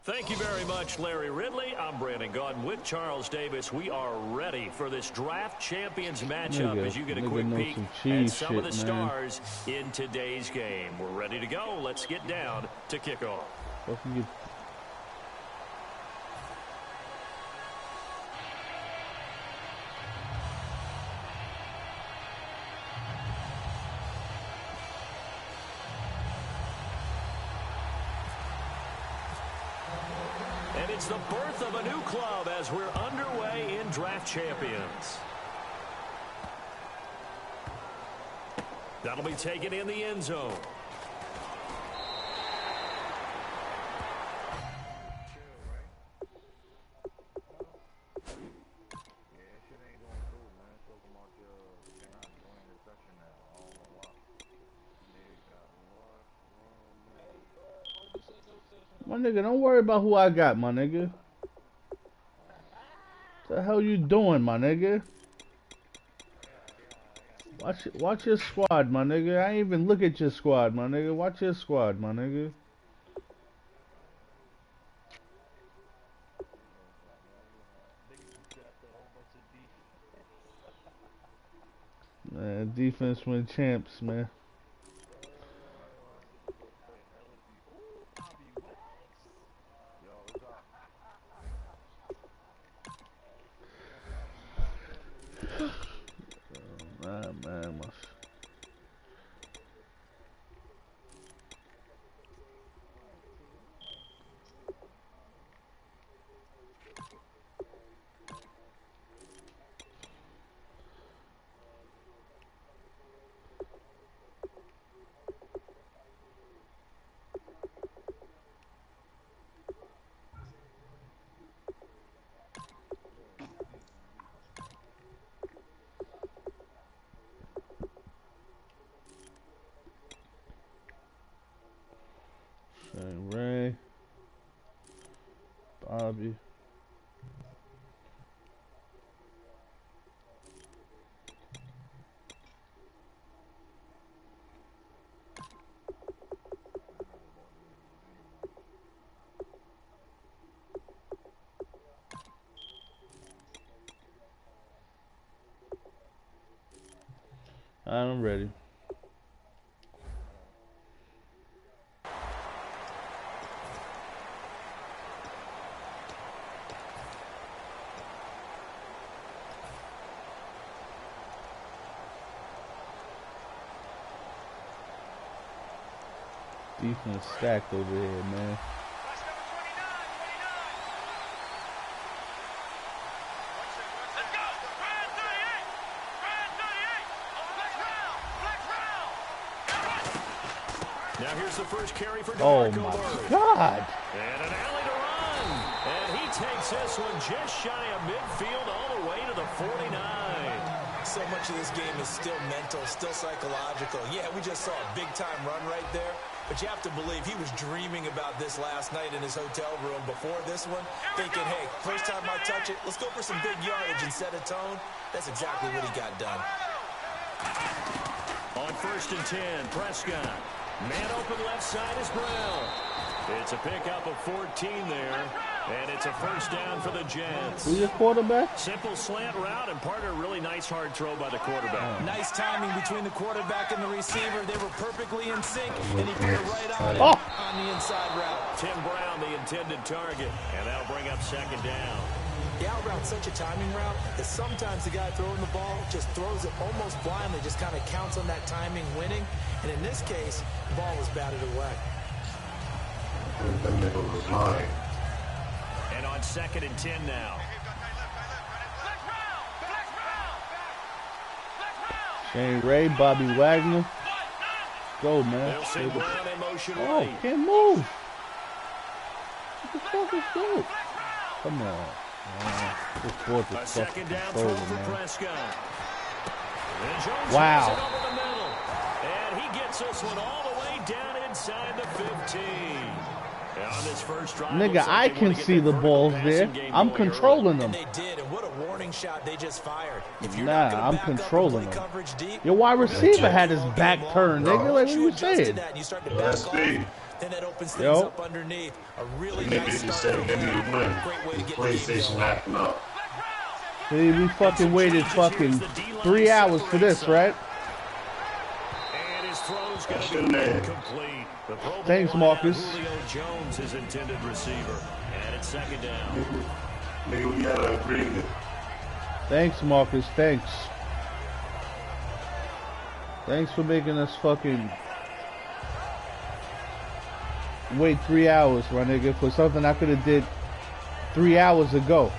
Thank you very much, Larry Ridley. I'm Brandon Gaudin with Charles Davis. We are ready for this draft champions matchup as you get a quick peek at some of the stars in today's game. We're ready to go. Let's get down to kickoff. And it's the birth of a new club as we're underway in draft champions. That'll be taken in the end zone. My nigga, don't worry about who I got, my nigga. What the hell you doing, my nigga? Watch your squad, my nigga. I ain't even look at your squad, my nigga. Watch your squad, my nigga. Man, defense win champs, man. Ray, Bobby. I'm ready. Defense stacked over here, man. Now here's the first carry for Oh my God! And an alley to run. And he takes this one just shy of midfield all the way to the 49. So much of this game is still mental, still psychological. Yeah, we just saw a big-time run right there. But you have to believe he was dreaming about this last night in his hotel room before this one, thinking, hey, first time I touch it, let's go for some big yardage and set a tone. That's exactly what he got done. On 1st and 10, Prescott. Man open left side is Brown. It's a pickup of 14 there, and it's a first down for the Jets. Who's your quarterback? Simple slant route, and part of a really nice hard throw by the quarterback. Nice timing between the quarterback and the receiver. They were perfectly in sync, and he put it right on, on the inside route. Tim Brown, the intended target, and that'll bring up 2nd down. The out route's such a timing route that sometimes the guy throwing the ball just throws it almost blindly, just kind of counts on that timing winning. And in this case, the ball was batted away. And on 2nd and 10 now. Shane Ray, Bobby Wagner. Go, man. Oh, can't move. What the fuck is that? Come on. A 2nd down throw for Prescott. Wow. Over the middle. And he gets this one all the way down inside the 15. On this first drive, nigga, I can see the balls there. I'm controlling them. They did, and what a warning shot they just fired. If you're nah, I'm controlling them. Your wide receiver had his back turned, nigga. Like, what you saying? You start to back off, Then that opens things up underneath. A really nice start. Great way to get PlayStation acting up. See, we fucking waited fucking 3 hours for this, right? And his throw's going to be incomplete. Thanks, Marcus. Julio Jones, his intended receiver. And it's second down. Maybe we got an agreement. Thanks, Marcus. Thanks. Thanks for making us fucking wait 3 hours, my nigga, for something I could have did 3 hours ago.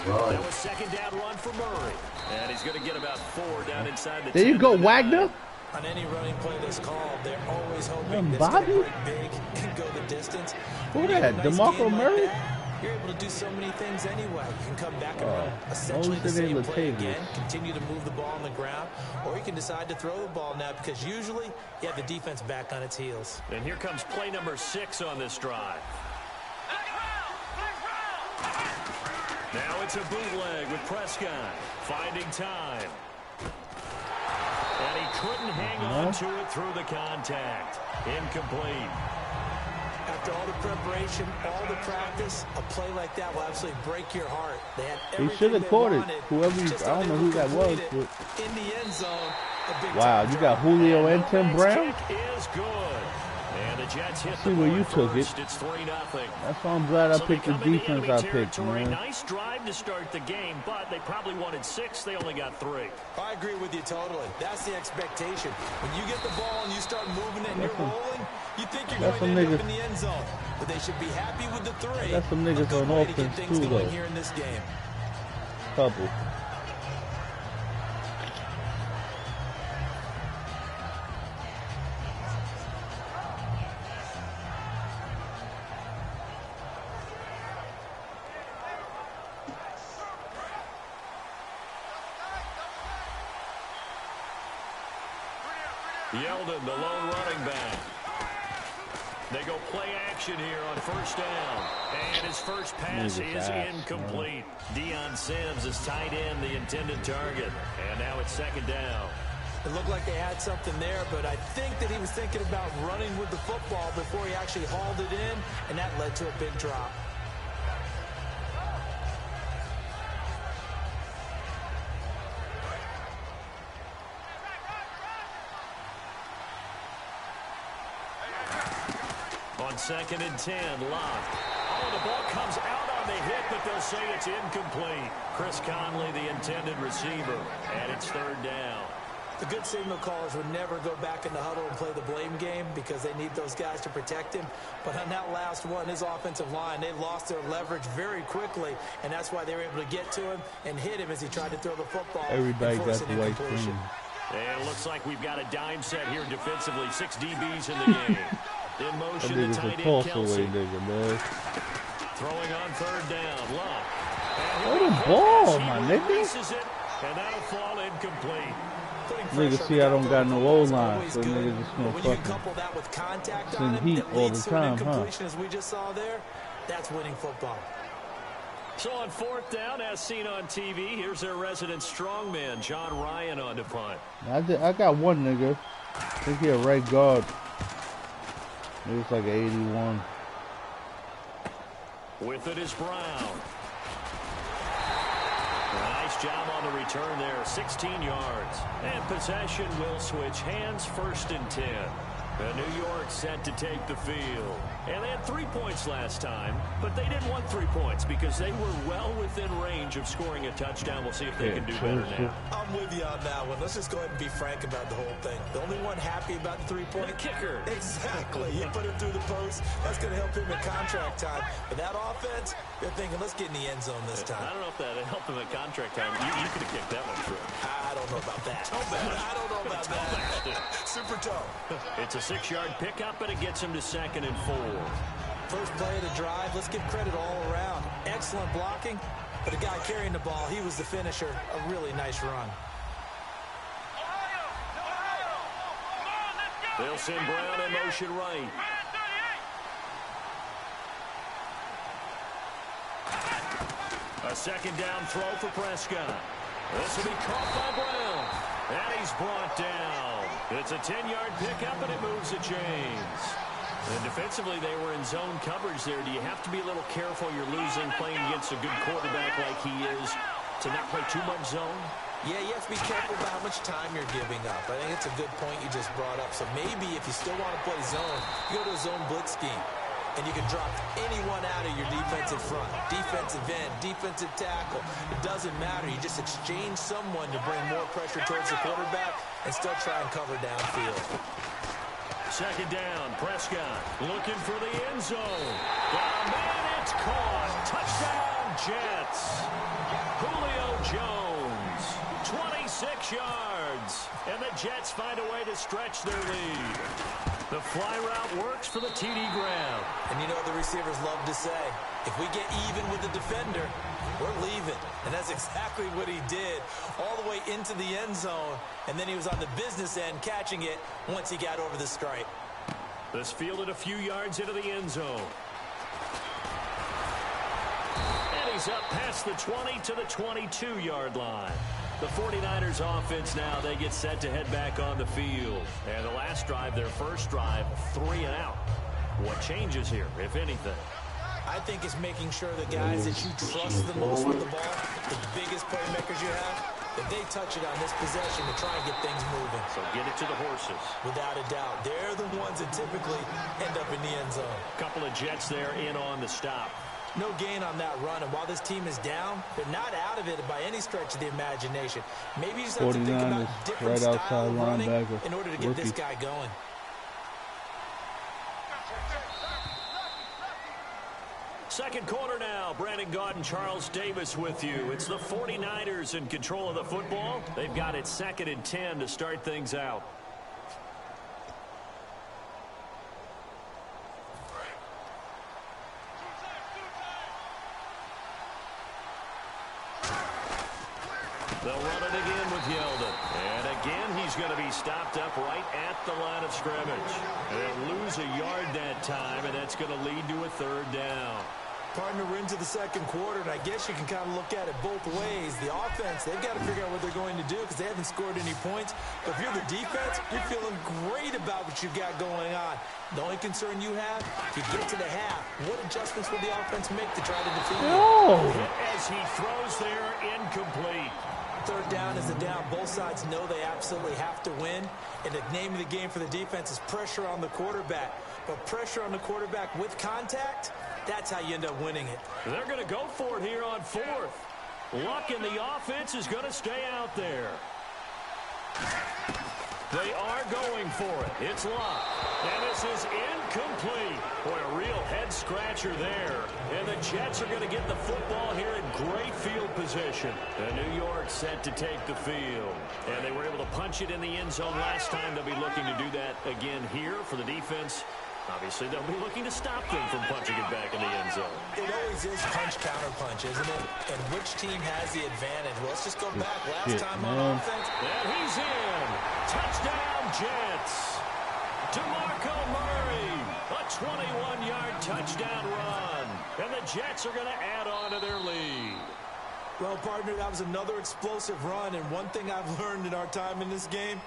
That was second down run for Murray. And he's going to get about 4 down inside the 10. There you go, Wagner. On any running play that's called, they're always hoping it's Bobby? going to break big and go the distance. Who that? DeMarco Murray? You're able to do so many things anyway. You can come back and run essentially the same play again, continue to move the ball on the ground, or you can decide to throw the ball now because usually you have the defense back on its heels. And here comes play number 6 on this drive. Now it's a bootleg with Prescott finding time. And he couldn't hang on to it through the contact. Incomplete. After all the preparation, all the practice, a play like that will absolutely break your heart. They had everything he should have caught it. Whoever, I don't know who that was. But in the end zone, wow, you got Julio and Tim Brown? Is good. And the Jets hit see where you took it. It's 3-0. That's why I'm glad I picked the defense I picked, man. Nice drive to start the game, but they probably wanted 6. They only got 3. I agree with you totally. That's the expectation. When you get the ball and you start moving it and you're rolling, you think you're going to end up in the end zone. But they should be happy with the 3. That's some niggas on offense too, though. Here in this game. Couple. Yeldon, the lone running back. They go play action here on first down. And his first pass is incomplete. Deion Sims is tight end, the intended target. And now it's second down. It looked like they had something there, but I think that he was thinking about running with the football before he actually hauled it in, and that led to a big drop. On 2nd and 10, Locke. Oh, the ball comes out on the hit, but they'll say it's incomplete. Chris Conley, the intended receiver, and it's 3rd down. The good signal callers would never go back in the huddle and play the blame game because they need those guys to protect him. But on that last one, his offensive line, they lost their leverage very quickly, and that's why they were able to get to him and hit him as he tried to throw the football. Everybody got the right thing. And it looks like we've got a dime set here defensively. 6 DBs in the game. In motion, the tight end Kelsey. Man. Throwing on 3rd down, Locke. What a ball, my nigga. And that'll fall incomplete. Niggas see I don't got no O-line, so niggas just gonna fucking send heat all the time, huh? As we just saw there, that's winning football. So on 4th down, as seen on TV, here's their resident strongman, John Ryan, on to punt. I got one nigga. I think he a right guard. It was like an 81. With it is Brown. Nice job on the return there, 16 yards. And possession will switch hands, 1st and 10. New York set to take the field. And they had 3 points last time, but they didn't want 3 points because they were well within range of scoring a touchdown. We'll see if they can do better now. I'm with you on that one. Let's just go ahead and be frank about the whole thing. The only one happy about the 3-point. The kicker. Exactly. You put him through the post. That's going to help him in contract time. But that offense, they're thinking, let's get in the end zone this time. I don't know if that helped him at contract time. You could have kicked that one through. I don't know about that. I don't know about that. Super toe. It's a 6-yard pickup, but it gets him to 2nd and 4. First play of the drive. Let's give credit all around. Excellent blocking, but the guy carrying the ball, he was the finisher. A really nice run. They'll send Brown in motion right. A 2nd down throw for Prescott. This will be caught by Brown. And he's brought down. It's a 10-yard pickup, and it moves the chains. And defensively, they were in zone coverage there. Do you have to be a little careful? You're losing playing against a good quarterback like he is to not play too much zone? Yeah, you have to be careful about how much time you're giving up. I think it's a good point you just brought up. So maybe if you still want to play zone, you go to a zone blitz scheme. And you can drop anyone out of your defensive front, defensive end, defensive tackle. It doesn't matter. You just exchange someone to bring more pressure towards the quarterback and still try and cover downfield. Second down, Prescott looking for the end zone. Down, man, it's caught. Touchdown, Jets. Julio Jones, 26 yards. And the Jets find a way to stretch their lead. The fly route works for the TD Graham. And you know what the receivers love to say? If we get even with the defender, we're leaving. And that's exactly what he did all the way into the end zone. And then he was on the business end catching it once he got over the stripe. This fielded a few yards into the end zone. And he's up past the 20 to the 22-yard line. The 49ers offense now, they get set to head back on the field. And the last drive, their first drive, 3 and out. What changes here, if anything? I think it's making sure the guys that you trust the most with the ball, the biggest playmakers you have, that they touch it on this possession to try and get things moving. So get it to the horses. Without a doubt. They're the ones that typically end up in the end zone. Couple of Jets there in on the stop. No gain on that run, and while this team is down, they're not out of it by any stretch of the imagination. Maybe you just have to think about different style of running in order to get this guy going. Second quarter now. Brandon Gaudin, Charles Davis with you. It's the 49ers in control of the football. They've got it 2nd and 10 to start things out. They'll run it again with Yeldon. And again, he's going to be stopped up right at the line of scrimmage. They'll lose a yard that time, and that's going to lead to a 3rd down. Partner, we're into the second quarter, and I guess you can kind of look at it both ways. The offense, they've got to figure out what they're going to do because they haven't scored any points. But if you're the defense, you're feeling great about what you've got going on. The only concern you have, if you get to the half, what adjustments will the offense make to try to defeat you? As he throws there, incomplete. 3rd down is the down. Both sides know they absolutely have to win. And the name of the game for the defense is pressure on the quarterback. But pressure on the quarterback with contact, that's how you end up winning it. They're going to go for it here on 4th. Luck in the offense is going to stay out there. They are going for it. It's Luck. And this is incomplete. Boy, a real head-scratcher there. And the Jets are going to get the football here in great field position. And New York set to take the field. And they were able to punch it in the end zone last time. They'll be looking to do that again here for the defense. Obviously, they'll be looking to stop them from punching it back in the end zone. It always is punch-counter-punch, isn't it? And which team has the advantage? Well, let's just go back. Last time on offense. And he's in. Touchdown, Jets. DeMarco Murray. A 21-yard touchdown run. And the Jets are going to add on to their lead. Well, partner, that was another explosive run. And one thing I've learned in our time in this game,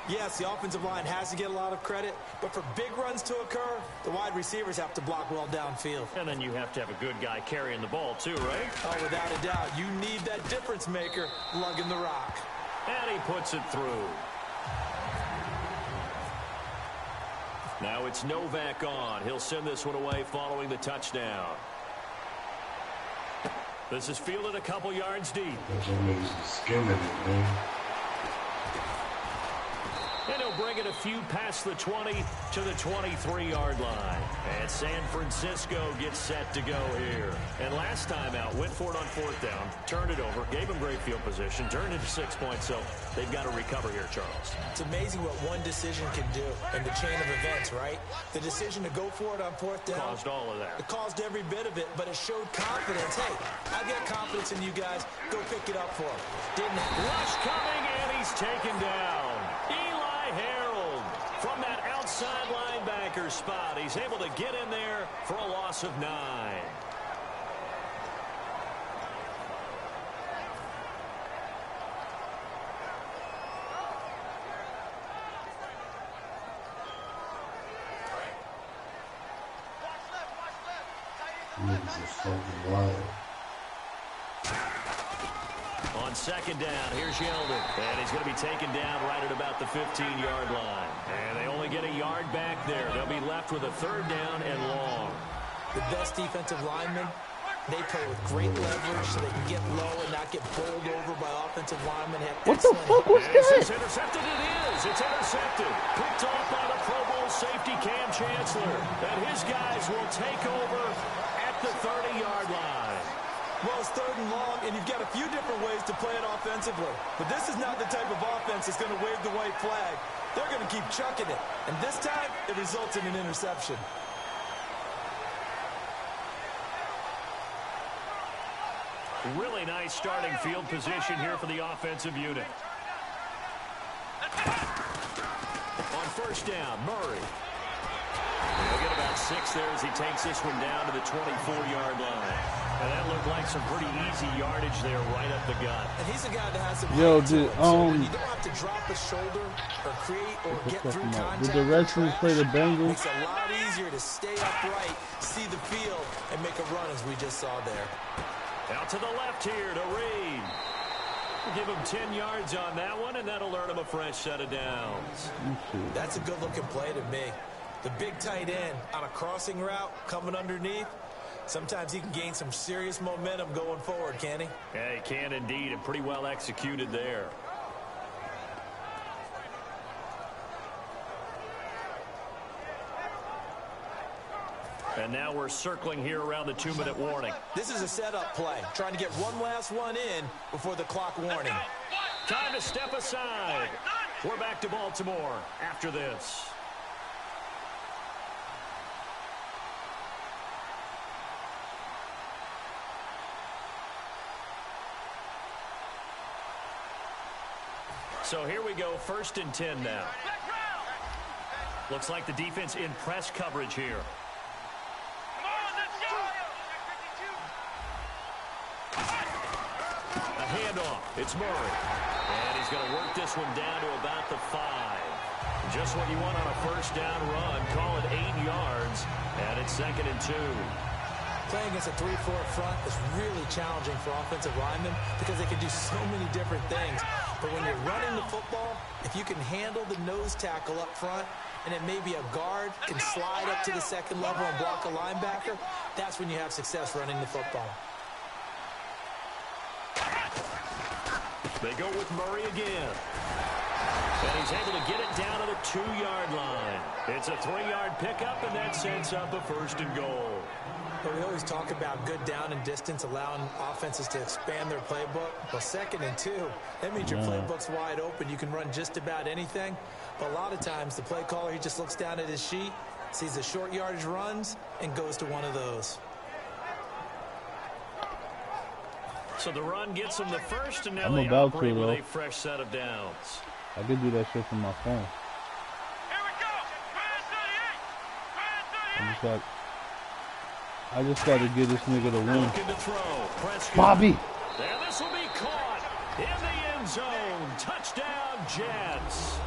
yes, the offensive line has to get a lot of credit, but for big runs to occur, the wide receivers have to block well downfield. And then you have to have a good guy carrying the ball too, right? Oh, without a doubt. You need that difference maker lugging the rock. And he puts it through. Now it's Novak on. He'll send this one away following the touchdown. This is fielded a couple yards deep. Skimming it, man. And he'll bring it a few past the 20 to the 23-yard line. And San Francisco gets set to go here. And last time out, went for it on 4th down, turned it over, gave him great field position, turned into 6 points, so they've got to recover here, Charles. It's amazing what one decision can do in the chain of events, right? The decision to go for it on 4th down. Caused all of that. It caused every bit of it, but it showed confidence. Hey, I've got confidence in you guys. Go pick it up for him. Didn't rush coming, and he's taken down. Harold from that outside linebacker spot. He's able to get in there for a loss of 9. Niggas are fucking wild. On second down, here's Yeldon. And he's going to be taken down right at about the 15-yard line. And they only get a yard back there. They'll be left with a third down and long. The best defensive linemen, they play with great leverage so they can get low and not get bowled over by offensive linemen. What the fuck was that? It's intercepted. It is. It's intercepted. Picked off by the Pro Bowl safety Cam Chancellor. And his guys will take over at the 30-yard line. Well, it's third and long, and you've got a few different ways to play it offensively. But this is not the type of offense that's going to wave the white flag. They're going to keep chucking it. And this time, it results in an interception. Really nice starting field position here for the offensive unit. On first down, Murray. He'll get about 6 there as he takes this one down to the 24-yard line. And that looked like some pretty easy yardage there right up the gut. And he's a guy that has some Yo, height to him, so when you don't have to drop a shoulder or create or get through contact. Did the Redskins play the Bengals? It's a lot easier to stay upright, see the field, and make a run as we just saw there. Out to the left here to Reed. We'll give him 10 yards on that one, and that'll earn him a fresh set of downs. That's a good-looking play to me. The big tight end on a crossing route coming underneath. Sometimes he can gain some serious momentum going forward, can he? Yeah, he can indeed, and pretty well executed there. And now we're circling here around the 2-minute warning. This is a setup play, trying to get one last one in before the clock warning. Time to step aside. We're back to Baltimore after this. So here we go, 1st and 10 now. Looks like the defense in press coverage here. A handoff. It's Murray. And he's going to work this one down to about the 5. Just what you want on a first down run. Call it 8 yards. And it's 2nd and 2. Playing against a 3-4 front is really challenging for offensive linemen because they can do so many different things. But when you're running the football, if you can handle the nose tackle up front, and then maybe a guard can slide up to the second level and block a linebacker, that's when you have success running the football. They go with Murray again. And he's able to get it down to the 2-yard line. It's a 3-yard pickup, and that sets up a 1st and goal. But we always talk about good down and distance, allowing offenses to expand their playbook. Well, 2nd and 2, that means your playbook's wide open. You can run just about anything. But a lot of times, the play caller, he just looks down at his sheet, sees the short yardage runs, and goes to one of those. So the run gets them the first, and now they operate with a fresh set of downs. I could do that shit from my phone. I just got to get this nigga to win. Bobby! And this will be caught in the end zone. Touchdown, Jets.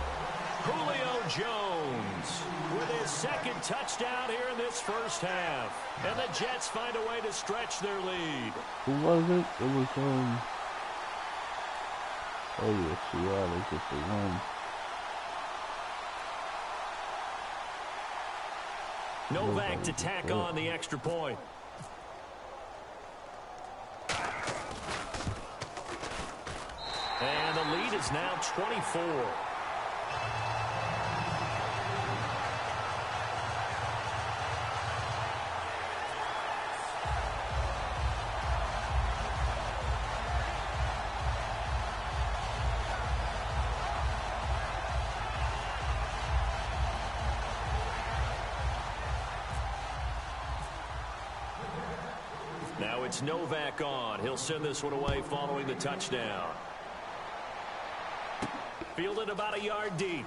Julio Jones with his 2nd touchdown here in this first half. And the Jets find a way to stretch their lead. Who was it? It was, oh, yeah, Seattle get the win. Novak to tack on the extra point. And the lead is now 24. Now it's Novak on. He'll send this one away following the touchdown. Fielded about a yard deep.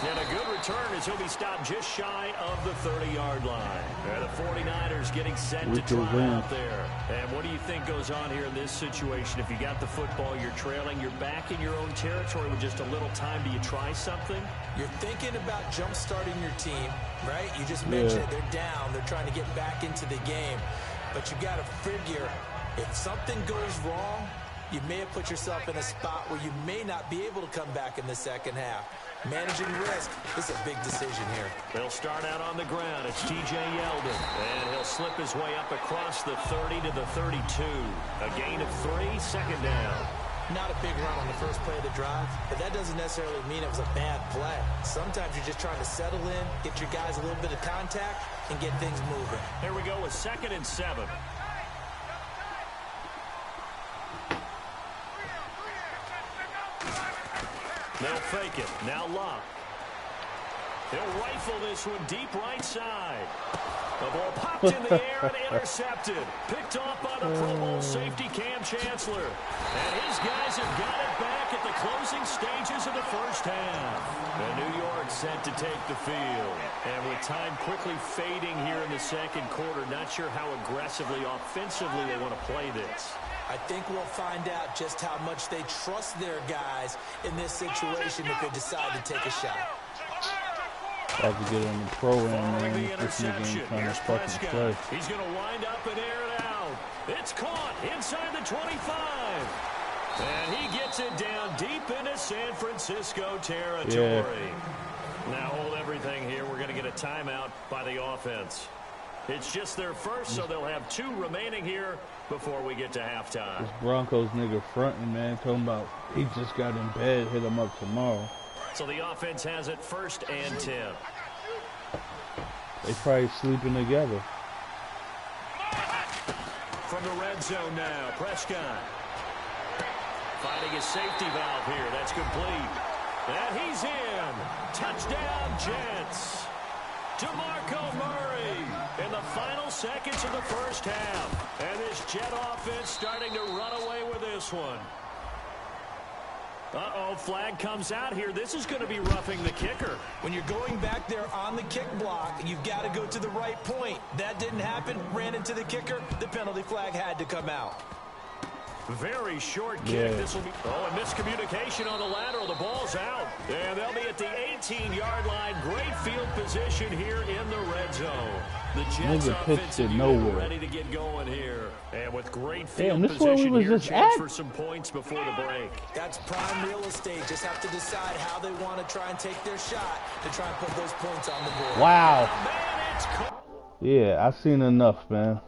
And a good return as he'll be stopped just shy of the 30-yard line. And the 49ers getting set to try out there. And what do you think goes on here in this situation? If you got the football, you're trailing, you're back in your own territory with just a little time. Do you try something? You're thinking about jump-starting your team, right? You just mentioned it. They're down. They're trying to get back into the game. But you got to figure, if something goes wrong, you may have put yourself in a spot where you may not be able to come back in the second half. Managing risk is a big decision here. They'll start out on the ground. It's T.J. Yeldon. And he'll slip his way up across the 30 to the 32. A gain of 3, second down. Not a big run on the first play of the drive, but that doesn't necessarily mean it was a bad play. Sometimes you're just trying to settle in, get your guys a little bit of contact, and get things moving. Here we go with 2nd and 7. They'll fake it. Now Locke. He'll rifle this one deep right side. The ball popped in the air and intercepted. Picked off by the Pro Bowl safety Cam Chancellor. And his guys have got it back at the closing stages of the first half. And New York set to take the field. And with time quickly fading here in the second quarter, not sure how aggressively, offensively they want to play this. I think we'll find out just how much they trust their guys in this situation if they decide to take a shot. About to get on the pro end, man. This nigga ain't trying to fucking play. He's going to wind up and air it out. It's caught inside the 25. And he gets it down deep into San Francisco territory. Now hold everything here. We're going to get a timeout by the offense. It's just their first, so they'll have 2 remaining here before we get to halftime. This Broncos nigga fronting, man, talking about he just got in bed, hit him up tomorrow. So the offense has it 1st and 10. They probably sleeping together. From the red zone now, Prescott. Finding his safety valve here. That's complete. And he's in. Touchdown, Jets. DeMarco Murray in the final seconds of the first half. And this Jet offense starting to run away with this one. Uh-oh, flag comes out here. This is going to be roughing the kicker. When you're going back there on the kick block, you've got to go to the right point. That didn't happen. Ran into the kicker. The penalty flag had to come out. Very short kick. This will be a miscommunication on the lateral. The ball's out. And they'll be at the 18-yard line. Great field position here in the red zone. The Jets offensive unit ready to get going here. And with great field position here, chance for some points before the break. That's prime real estate. Just have to decide how they want to try and take their shot to try and put those points on the board. Wow. Yeah, I've seen enough, man.